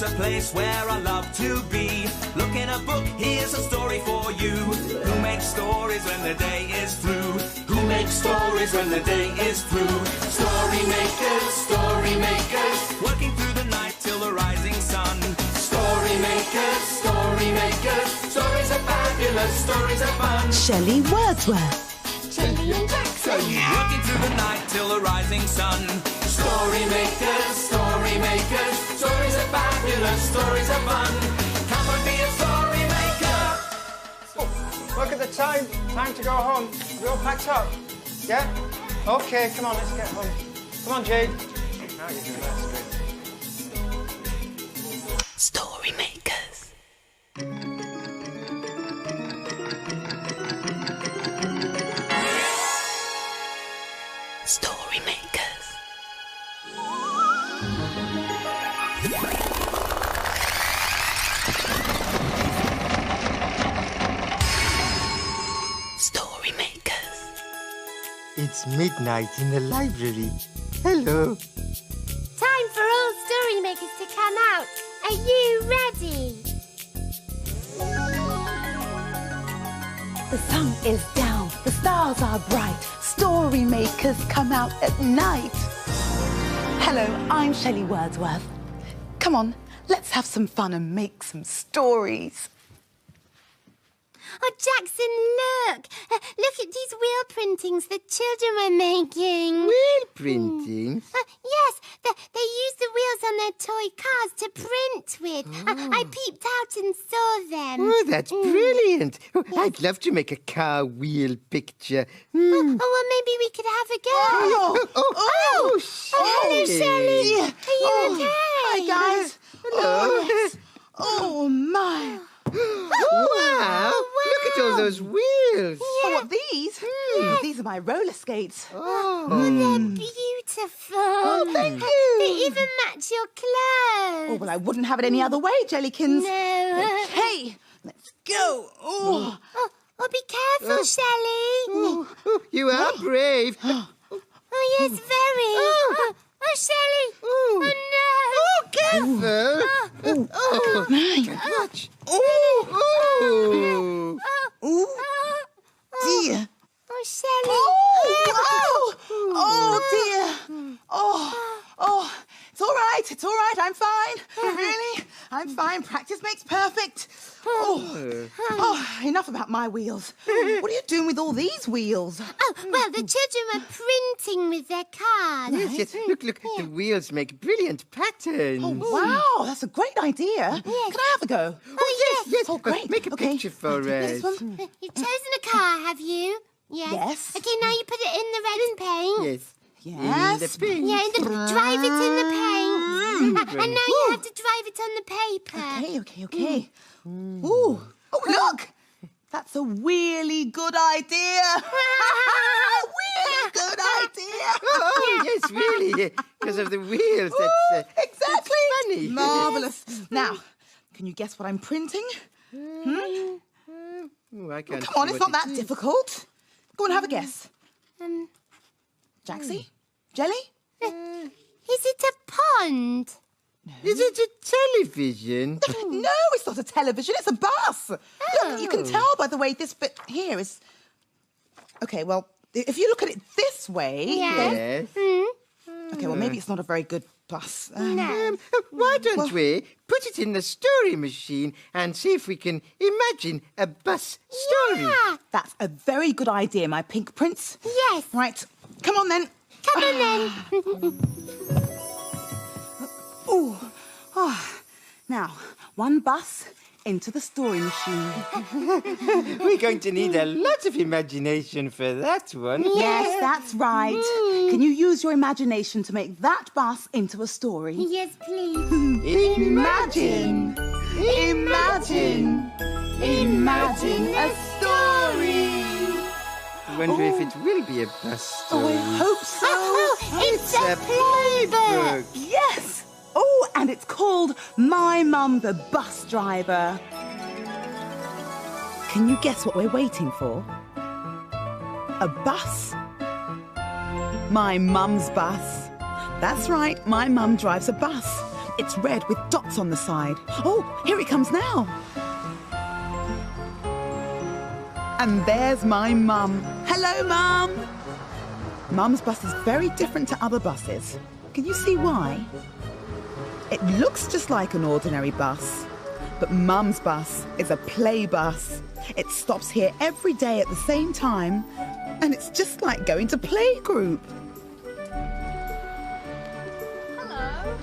is a place where I love to be. Look in a book, here's a story for you. Who makes stories when the day is through? Who makes stories when the day is through? Story makers, working through the night till the rising sun. Story makers, stories are fabulous, stories are fun. Shelley Wordsworth. Shelley and Jackson. Working through the night till the rising sun. Story makers, stories are fabulous, stories are fun. Come and be a story maker. Look at the time. Time to go home. We all packed up? Yeah? Okay, come on, let's get home. Come on, Jade. Now you're doing that straight. Story makers. Story makers. Story makers. It's midnight in the library. Hello. Time for all story makers to come out. Are you ready? The sun is down, the stars are bright. Story makers come out at night. Hello, I'm Shelley Wordsworth. Come on, let's have some fun and make some stories. Oh, Jackson, look. Look at these wheel printings the children were making. Wheel printing? Yes, they used the wheels on their toy cars to print with. I peeped out and saw them. Oh, that's brilliant. Oh, I'd love to make a car wheel picture. Oh, well, maybe we could have a go. Hello, Shelley. Are you okay? Hi, guys. Hello. Yes. Oh, my. Wow. Look at all those wheels. Oh, what, these? These are my roller skates. Oh, they're beautiful. Oh, thank you. They even match your clothes. Oh, well, I wouldn't have it any other way, Jellykins. No. Okay, let's go. Oh. Oh, be careful, Shelley. You are brave. Oh, yes, very. Oh, Shelley. Oh. Oh, no. Careful. Oh, My. Dear. Oh, Shelley. Oh, dear. Oh, it's all right, I'm fine. Really, I'm fine. Practice makes perfect. Enough about my wheels. What are you doing with all these wheels? Oh, well, the children were printing with their cars. Yes. Look. The wheels make brilliant patterns. Oh, wow, that's a great idea. Can I have a go? Oh, yes. Oh, great. Make a picture for us. This one. You've chosen a car, have you? Yes. Yes. Okay, now you put it in the red and paint. Yes. Yes. In the pink. Yeah, drive it in the paint. And now you have to drive it on the paper. Okay. Ooh. Oh, look. That's a really good idea. Really good idea. Oh, yes, really. Because of the wheels. That's exactly. funny. Marvellous. Now, can you guess what I'm printing? Oh, I can't Come on, see it's what not that it is. difficult. Go and have a guess. Jaxie? Jelly? Is it a pond? Is it a television? No, it's not a television, it's a bus. Look, you can tell by the way this bit here is... OK, well, if you look at it this way... Yes. OK, well, maybe it's not a very good bus. Why don't we put it in the story machine and see if we can imagine a bus story? Yeah. That's a very good idea, my pink prince. Yes. Right, come on then. Come on then. Now, one bus into the story machine. We're going to need a lot of imagination for that one. Yes, that's right. Can you use your imagination to make that bus into a story? Yes, please. Imagine a story. I wonder if it will be a bus story. I hope so. It's a playbook. Yes. Oh, and it's called My Mum the Bus Driver. Can you guess what we're waiting for? A bus? My mum's bus. That's right, my mum drives a bus. It's red with dots on the side. Oh, here it comes now. And there's my mum. Hello, Mum. Mum's bus is very different to other buses. Can you see why? It looks just like an ordinary bus, but Mum's bus is a play bus. It stops here every day at the same time, and it's just like going to playgroup. Hello.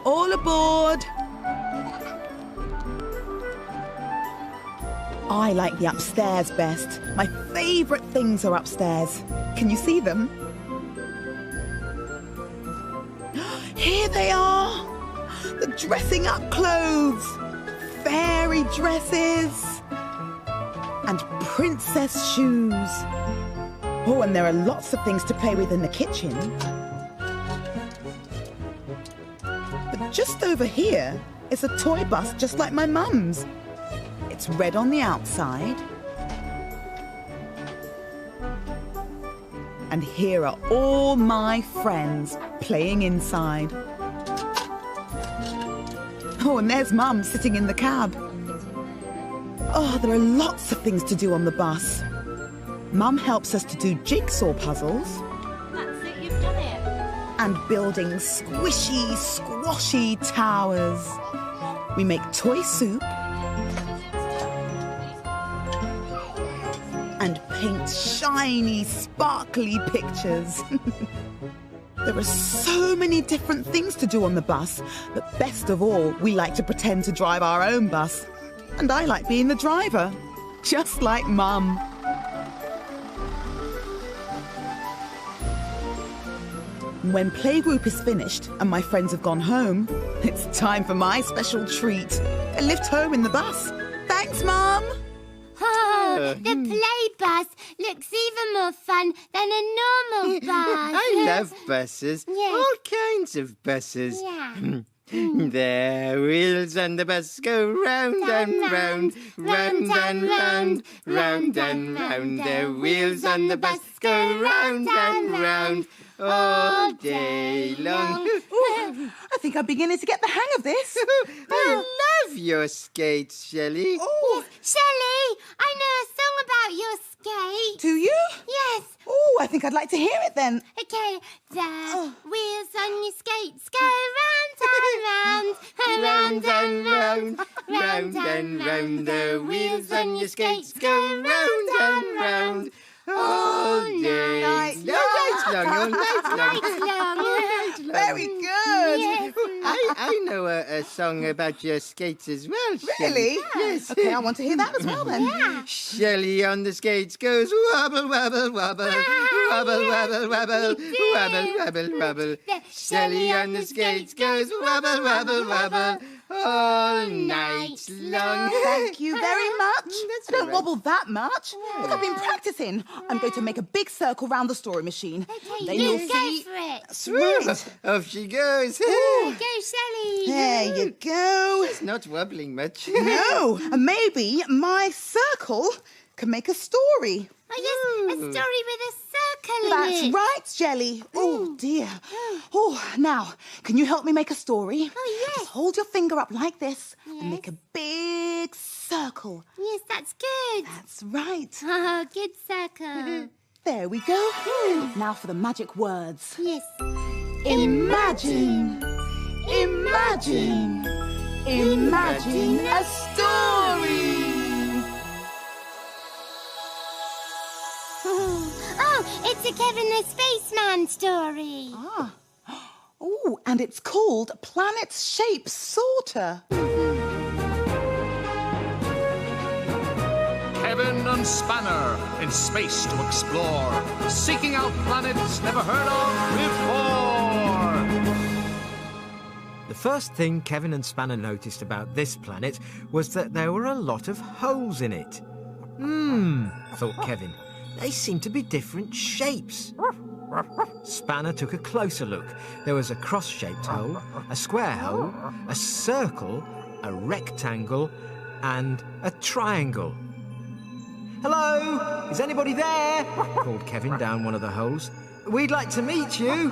All aboard. I like the upstairs best. My favourite things are upstairs. Can you see them? Here they are! The dressing up clothes! Fairy dresses! And princess shoes! Oh, and there are lots of things to play with in the kitchen. But just over here is a toy bus just like my mum's. It's red on the outside. And here are all my friends playing inside. Oh, and there's Mum sitting in the cab. Oh, there are lots of things to do on the bus. Mum helps us to do jigsaw puzzles. That's it, you've done it. And building squishy, squashy towers. We make toy soup. And paint shiny, sparkly pictures. There are so many different things to do on the bus, but best of all, we like to pretend to drive our own bus. And I like being the driver, just like Mum. When playgroup is finished and my friends have gone home, it's time for my special treat, a lift home in the bus. Thanks, Mum. Oh, the play bus looks even more fun than a normal bus. I love buses. Yes. All kinds of buses. Yeah. The wheels on the bus go round and round, round and round, round and round. The wheels on the bus go round and round all day long. Ooh, I think I'm beginning to get the hang of this. I love your skates, Shelley. Oh, Shelley, I know a song about your skate. do you? Yes. Oh, I think I'd like to hear it then. Okay, the wheels on your skates go round and round, round and round, Round and round, the wheels on your skates go round and round all day Night long. All night long. Very good. Yes. I know a song about your skates as well, Shelley. Really? Yes. Okay, I want to hear that as well then. Shelley on the skates goes wobble, wobble, wobble, wobble, wobble, wobble, wobble, wobble, wobble. Shelley on the skates goes wobble, wobble, wobble all night long. Thank you very much. That's I don't all right. wobble that much. Look, I've been practicing. I'm going to make a big circle round the story machine. Okay, Then you you'll go see. for it. Sweet. Off she goes. Go, Shelley. There you go. It's not wobbling much. No, and maybe my circle can make a story. Oh, yes, a story with a circle in That's it. right, Shelley. Oh, dear. Oh, now, can you help me make a story? Oh, yes. Just hold your finger up like this and Yes. make a big circle. Yes, that's good. That's right. Oh, good circle. There we go. Now for the magic words. Yes. Imagine, imagine, imagine a story. Oh, it's a Kevin the Spaceman story. Ah. Oh, and it's called Planet Shape Sorter. Kevin and Spanner in space to explore, seeking out planets never heard of before. The first thing Kevin and Spanner noticed about this planet was that there were a lot of holes in it. Thought Kevin. They seem to be different shapes. Spanner took a closer look. There was a cross-shaped hole, a square hole, a circle, a rectangle, and a triangle. Hello? Is anybody there? Called Kevin down one of the holes. We'd like to meet you.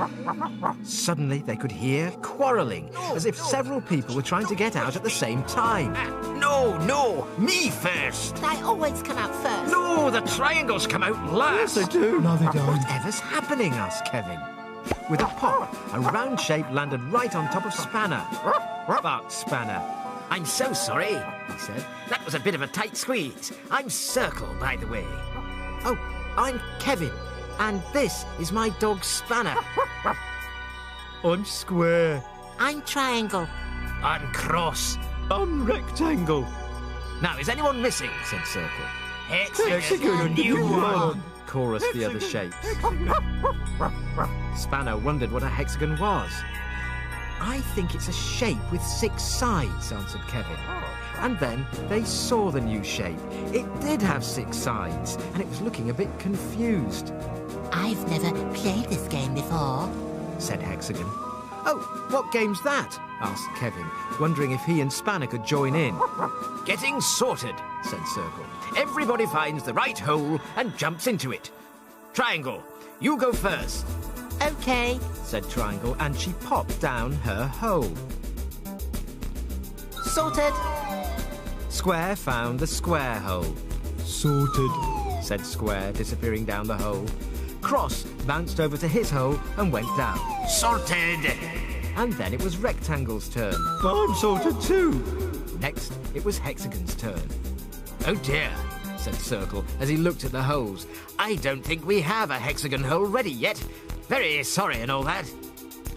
Suddenly they could hear quarrelling, as if several people were trying to get out at the same time. No, me first. They always come out first. No, the triangles come out last. Yes, they do. No, they don't. Whatever's happening? Asked Kevin. With a pop, a round shape landed right on top of Spanner. Barked Spanner. I'm so sorry, he said. That was a bit of a tight squeeze. I'm Circle, by the way. Oh, I'm Kevin, and this is my dog Spanner. I'm Square. I'm Triangle. I'm Cross. I'm Rectangle. Now, is anyone missing? Said Circle. Hexagon, new one. Chorused the other shapes. Spanner wondered what a hexagon was. I think it's a shape with 6 sides, answered Kevin. And then they saw the new shape. It did have 6 sides, and it was looking a bit confused. I've never played this game before, said Hexagon. Oh, what game's that? Asked Kevin, wondering if he and Spanner could join in. Getting sorted, said Circle. Everybody finds the right hole and jumps into it. Triangle, you go first. OK, said Triangle, and she popped down her hole. Sorted. Square found the square hole. Sorted, said Square, disappearing down the hole. Cross bounced over to his hole and went down. Sorted. And then it was Rectangle's turn. I'm sorted too. Next, it was Hexagon's turn. Oh dear, said Circle as he looked at the holes. I don't think we have a hexagon hole ready yet. Very sorry and all that.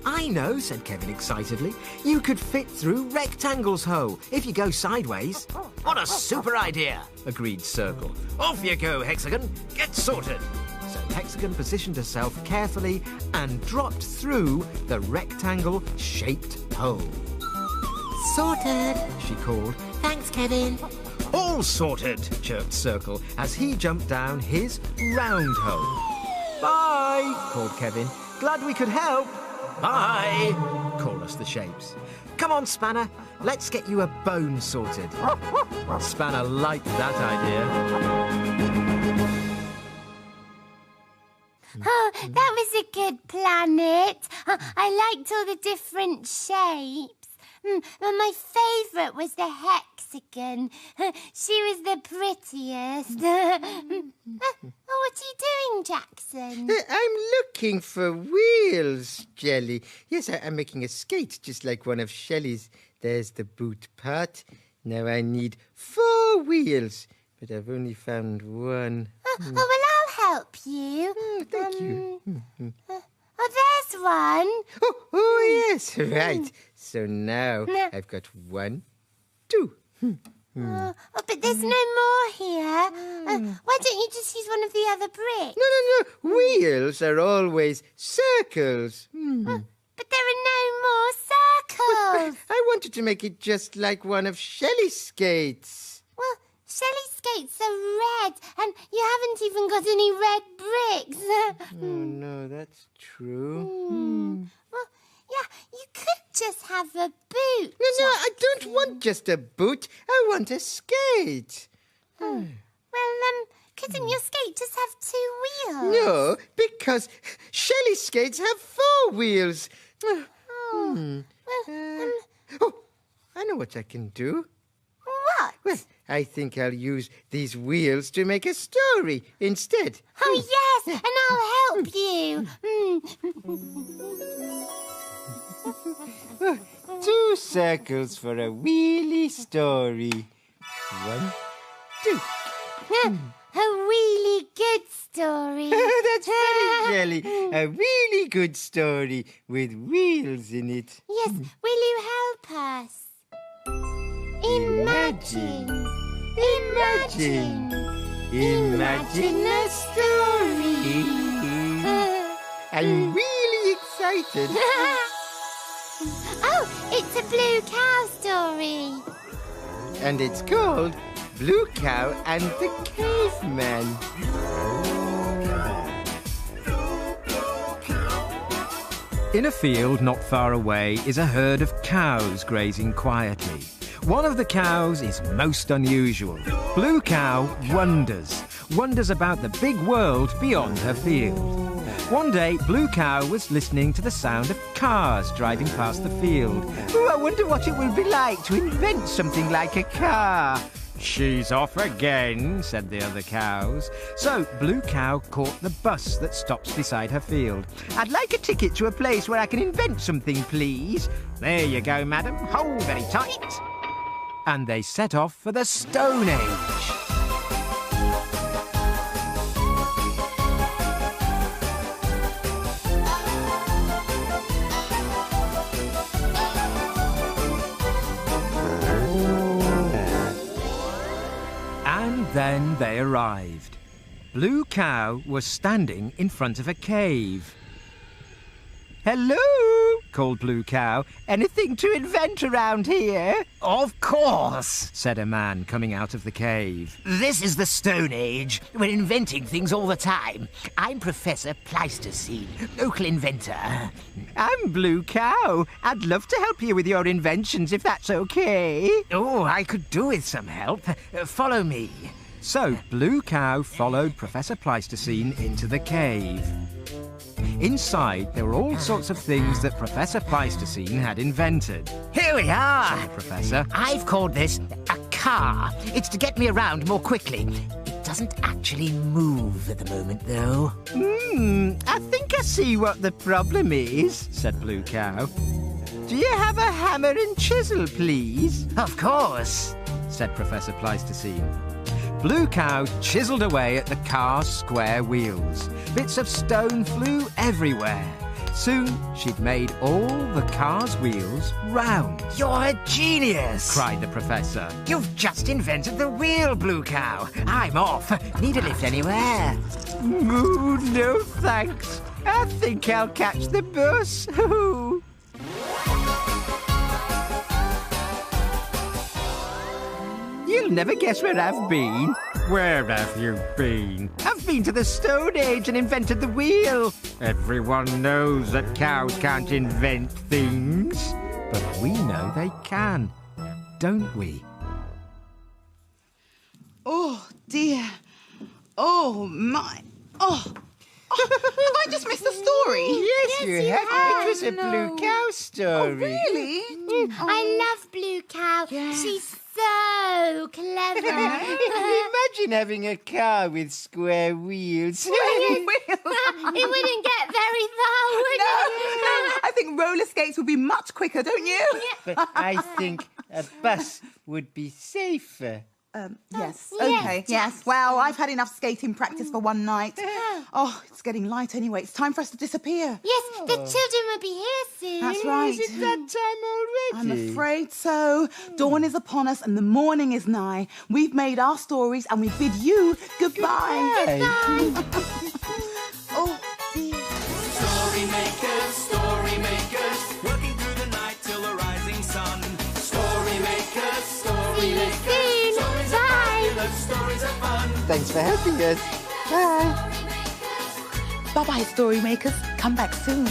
I know, said Kevin excitedly. You could fit through Rectangle's hole if you go sideways. What a super idea, agreed Circle. Off you go, Hexagon. Get sorted. So Hexagon positioned herself carefully and dropped through the rectangle-shaped hole. Sorted, she called. Thanks, Kevin. All sorted, chirped Circle as he jumped down his round hole. Bye, called Kevin. Glad we could help. Bye, chorused the shapes. Come on, Spanner, let's get you a bone sorted. Spanner liked that idea. Oh, that was a good planet. I liked all the different shapes. But my favourite was the hexagon. She was the prettiest. What are you doing, Jackson? I'm looking for wheels, Shelley. Yes, I'm making a skate just like one of Shelley's. There's the boot part. Now I need 4 wheels, but I've only found 1. Oh, well, I'll help you. Thank you. Oh, there's one. Oh, yes, right. So now I've got 1, 2. Oh, but there's no more here. Why don't you just use one of the other bricks? No. Wheels are always circles. But there are no more circles. I wanted to make it just like one of Shelley's skates. Well, Shelley's skates are red, and you haven't even got any red bricks. Oh, no, that's true. Well, yeah, you could just have a boot. No, I don't want just a boot. I want a skate. Well, couldn't your skate just have 2 wheels? No, because Shelley's skates have 4 wheels. Well, I know what I can do. what? Well, I think I'll use these wheels to make a story instead. Oh, yes, and I'll help you. 2 circles for a wheelie story. 1, 2. A really good story. That's funny, Shelley. A really good story with wheels in it. Yes, will you help us? Imagine a story. I'm really excited. Oh, it's a blue cow story. And it's called Blue Cow and the Caveman. In a field not far away is a herd of cows grazing quietly. One of the cows is most unusual. Blue Cow wonders, wonders about the big world beyond her field. One day, Blue Cow was listening to the sound of cars driving past the field. Oh, I wonder what it will be like to invent something like a car. She's off again, said the other cows. So Blue Cow caught the bus that stops beside her field. I'd like a ticket to a place where I can invent something, please. There you go, madam. Hold very tight. And they set off for the Stone Age. And then they arrived. Blue Cow was standing in front of a cave. Hello, called Blue Cow. Anything to invent around here? Of course, said a man coming out of the cave. This is the Stone Age. We're inventing things all the time. I'm Professor Pleistocene, local inventor. I'm Blue Cow. I'd love to help you with your inventions if that's okay. Oh, I could do with some help. Follow me. So Blue Cow followed Professor Pleistocene into the cave. Inside, there were all sorts of things that Professor Pleistocene had invented. Here we are, said the Professor. I've called this a car. It's to get me around more quickly. It doesn't actually move at the moment, though. I think I see what the problem is, said Blue Cow. Do you have a hammer and chisel, please? Of course, said Professor Pleistocene. Blue Cow chiselled away at the car's square wheels. Bits of stone flew everywhere. Soon she'd made all the car's wheels round. You're a genius, cried the Professor. You've just invented the wheel, Blue Cow. I'm off. Need a lift anywhere? Ooh, no thanks. I think I'll catch the bus. You'll never guess where I've been. Where have you been? I've been to the Stone Age and invented the wheel. Everyone knows that cows can't invent things. But we know they can, don't we? Oh, dear. Oh, my. Oh. Have I just missed the story? Yes, you have. It was a Blue Cow story. Oh, really? I love Blue Cow. Yes. She's so clever. Imagine having a car with square wheels. It wouldn't get very far, would it? I think roller skates would be much quicker, don't you? But I think a bus would be safer. Yes. Yes. Okay. Yes. Well, I've had enough skating practice for one night. Oh, it's getting light anyway. It's time for us to disappear. Yes, the children will be here soon. That's right. Is it that time already? I'm afraid so. Dawn is upon us and the morning is nigh. We've made our stories and we bid you goodbye. Bye. Oh, dear. Story makers, working through the night till the rising sun. Story makers, See you soon. Bye. stories are fun. Thanks for helping us. Bye. Bye-bye, story makers. Come back soon.